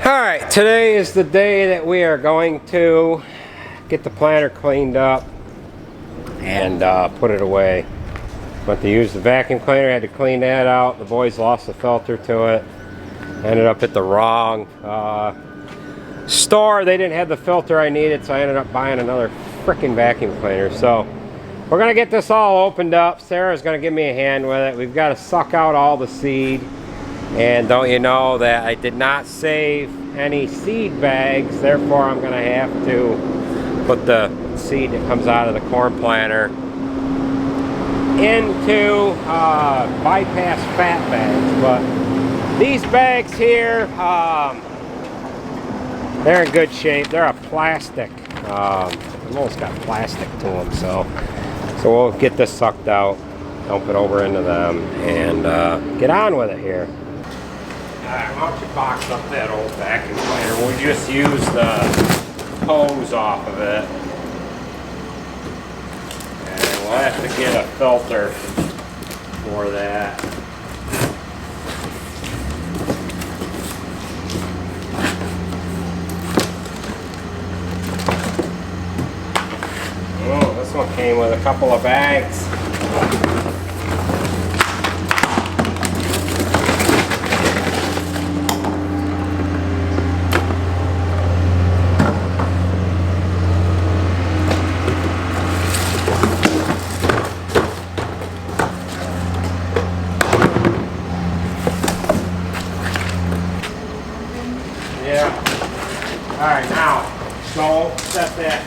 Alright, today is the day that we are going to get the planter cleaned up and put it away. Went to use the vacuum cleaner, had to clean that out. The boys lost the filter to it. Ended up at the wrong store. They didn't have the filter I needed, so I ended up buying another freaking vacuum cleaner. So we're going to get this all opened up. Sarah's going to give me a hand with it. We've got to suck out all the seed. And don't you know that I did not save any seed bags, therefore I'm going to have to put the seed that comes out of the corn planter into bypass fat bags. But these bags here, they're in good shape. They're a plastic. They've almost got plastic to them, so we'll get this sucked out, dump it over into them, and get on with it here. Alright, why don't you box up that old vacuum cleaner? We'll just use the hose off of it. And we'll have to get a filter for that. Oh, this one came with a couple of bags. Alright, now, go set that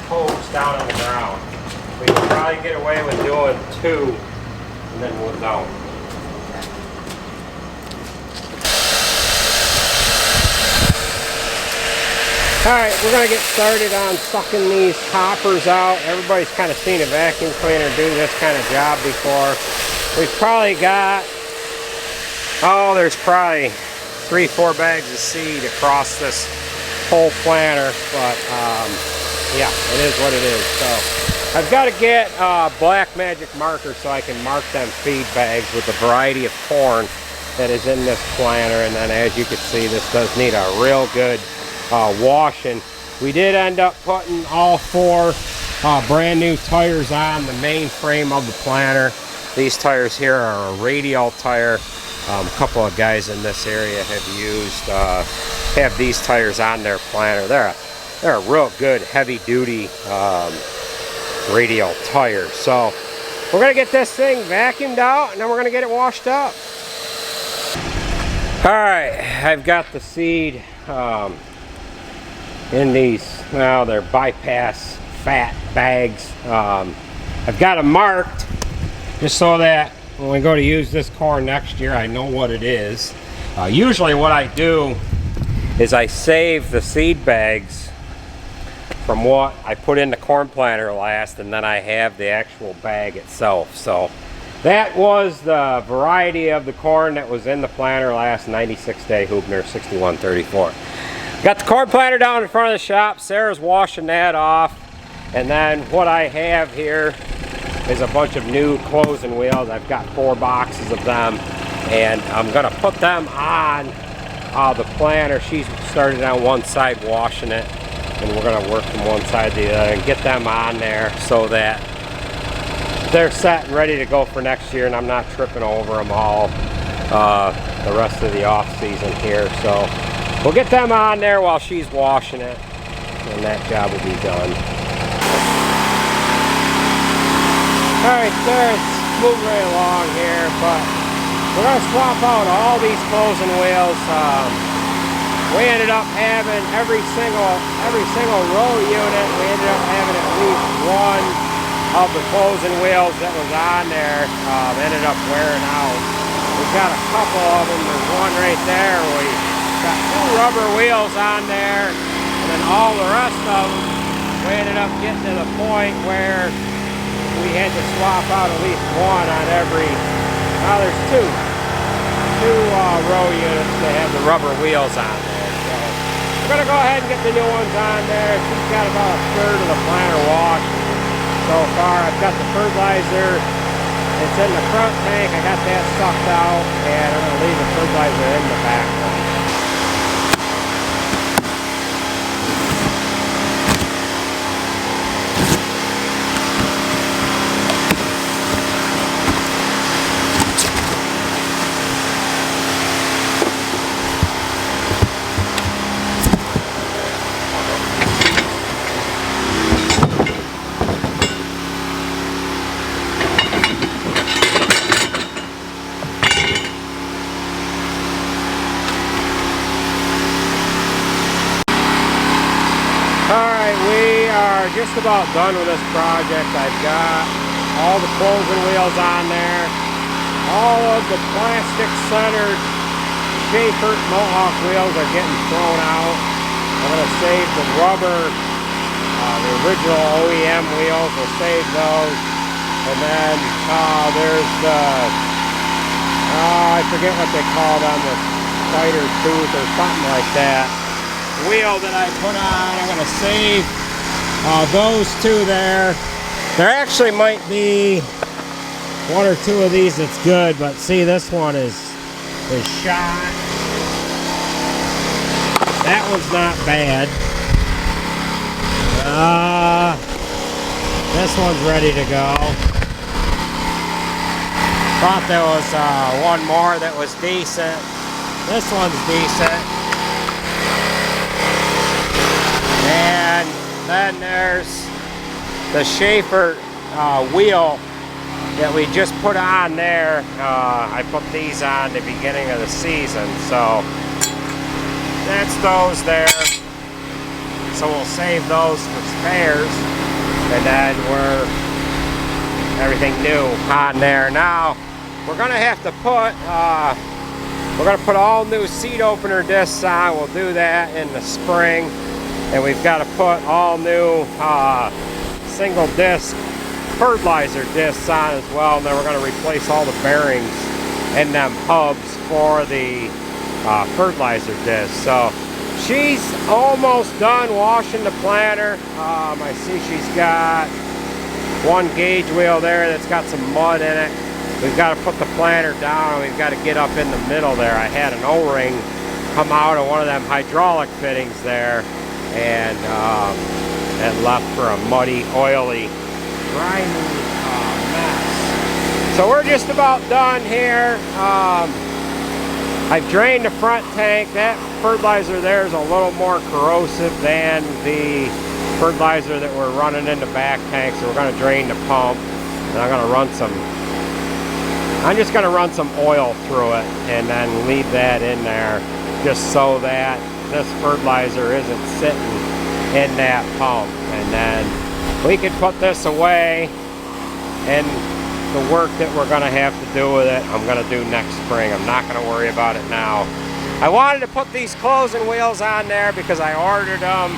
hose down on the ground. We can probably get away with doing two, and then we'll down. Alright, we're going to get started on sucking these hoppers out. Everybody's kind of seen a vacuum cleaner do this kind of job before. We've probably got, there's probably 3-4 bags of seed across this whole planter, but yeah, it is what it is. So I've got to get black magic marker so I can mark them feed bags with the variety of corn that is in this planter. And then, as you can see, this does need a real good washing. We did end up putting all 4 brand new tires on the main frame of the planter. These tires here are a radial tire. A couple of guys in this area have these tires on their planter. They're a real good heavy-duty radial tire. So we're gonna get this thing vacuumed out, and then we're gonna get it washed up. All right, I've got the seed in these. Well, they're bypass fat bags. I've got them marked just so that when we go to use this corn next year, I know what it is. Usually what I do is I save the seed bags from what I put in the corn planter last, and then I have the actual bag itself. So that was the variety of the corn that was in the planter last, 96-day Hubner 6134. Got the corn planter down in front of the shop. Sarah's washing that off. And then what I have here is a bunch of new closing wheels. I've got 4 boxes of them, and I'm gonna put them on the planter. She's started on one side washing it, and we're gonna work from one side to the other and get them on there so that they're set and ready to go for next year, and I'm not tripping over them all the rest of the off season here. So we'll get them on there while she's washing it, and that job will be done. Alright, Sarah's moving right along here, but we're going to swap out all these closing wheels. We ended up having every single row unit, we ended up having at least one of the closing wheels that was on there ended up wearing out. We've got a couple of them. There's one right there. We got 2 rubber wheels on there, and then all the rest of them, we ended up getting to the point where we had to swap out at least one on every, there's two row units that have the rubber wheels on there. So we're going to go ahead and get the new ones on there. She's got about a third of the planter washed so far. I've got the fertilizer. It's in the front tank. I got that sucked out, and I'm going to leave the fertilizer in the back one. we're just about done with this project. I've got all the closing wheels on there. All of the plastic centered Schaefer Mohawk wheels are getting thrown out. I'm going to save the rubber, the original OEM wheels. We'll save those. And then there's the, I forget what they call them, the spider tooth or something like that wheel that I put on. I'm going to save those two there. There actually might be one or two of these that's good, but see, this one is shot. That one's not bad. This one's ready to go. Thought there was one more that was decent. This one's decent. And then there's the Schaefer wheel that we just put on there. I put these on the beginning of the season, so that's those there. So we'll save those for spares, and then everything new on there. Now we're gonna have to put all new seat opener discs on. We'll do that in the spring, and we've got to put all new single disc fertilizer discs on as well, and then we're going to replace all the bearings in them hubs for the fertilizer discs. So she's almost done washing the planter. I see she's got one gauge wheel there that's got some mud in it. We've got to put the planter down, and we've got to get up in the middle there. I had an O-ring come out of one of them hydraulic fittings there, and it left for a muddy, oily, grimy mess. So we're just about done here. I've drained the front tank. That fertilizer there is a little more corrosive than the fertilizer that we're running in the back tank, so we're going to drain the pump, and I'm just going to run some oil through it and then leave that in there just so that this fertilizer isn't sitting in that pump. And then we can put this away, and the work that we're going to have to do with it, I'm going to do next spring. I'm not going to worry about it now. I wanted to put these closing wheels on there because I ordered them,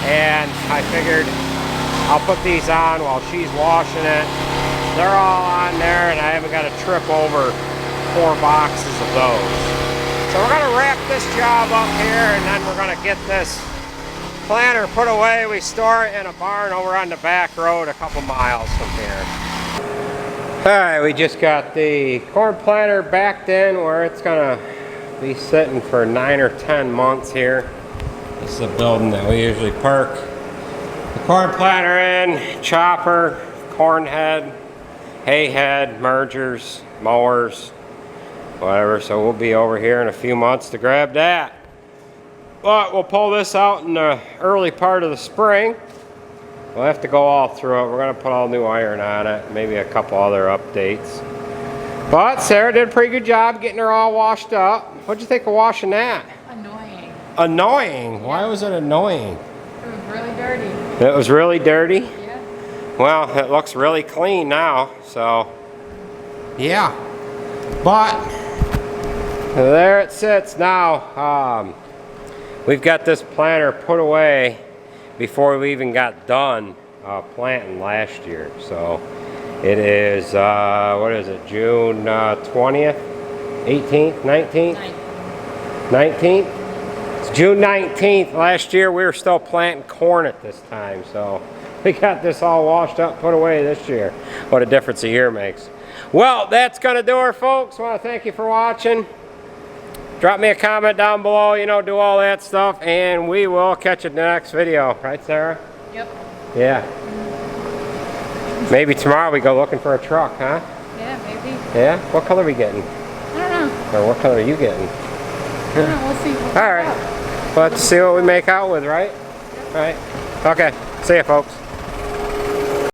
and I figured I'll put these on while she's washing it. They're all on there, and I haven't got to trip over 4 boxes of those. So we're going to wrap this job up here, and then we're going to get this planter put away. We store it in a barn over on the back road a couple miles from here. Alright, we just got the corn planter backed in where it's going to be sitting for 9 or 10 months here. This is a building that we usually park the corn planter in, chopper, corn head, hay head, mergers, mowers, whatever. So we'll be over here in a few months to grab that. But we'll pull this out in the early part of the spring. We'll have to go all through it. We're going to put all new iron on it, maybe a couple other updates. But Sarah did a pretty good job getting her all washed up. What'd you think of washing that? Annoying. Annoying? Yeah. Why was it annoying? It was really dirty. It was really dirty? Yeah. Well, it looks really clean now, so yeah. But there it sits now. We've got this planter put away before we even got done planting last year. So it is, what is it, June 20th, 18th, 19th? 19th? It's June 19th. Last year we were still planting corn at this time, so we got this all washed up, put away this year. What a difference a year makes. Well, that's going to do it, folks. I want to thank you for watching. Drop me a comment down below, you know, do all that stuff, and we will catch you in the next video. Right, Sarah? Yep. Yeah. Maybe tomorrow we go looking for a truck, huh? Yeah, maybe. Yeah? What color are we getting? I don't know. Or what color are you getting? I don't know. We'll see. All right. We'll have to see what we make out with, right? Right. Okay. See ya, folks.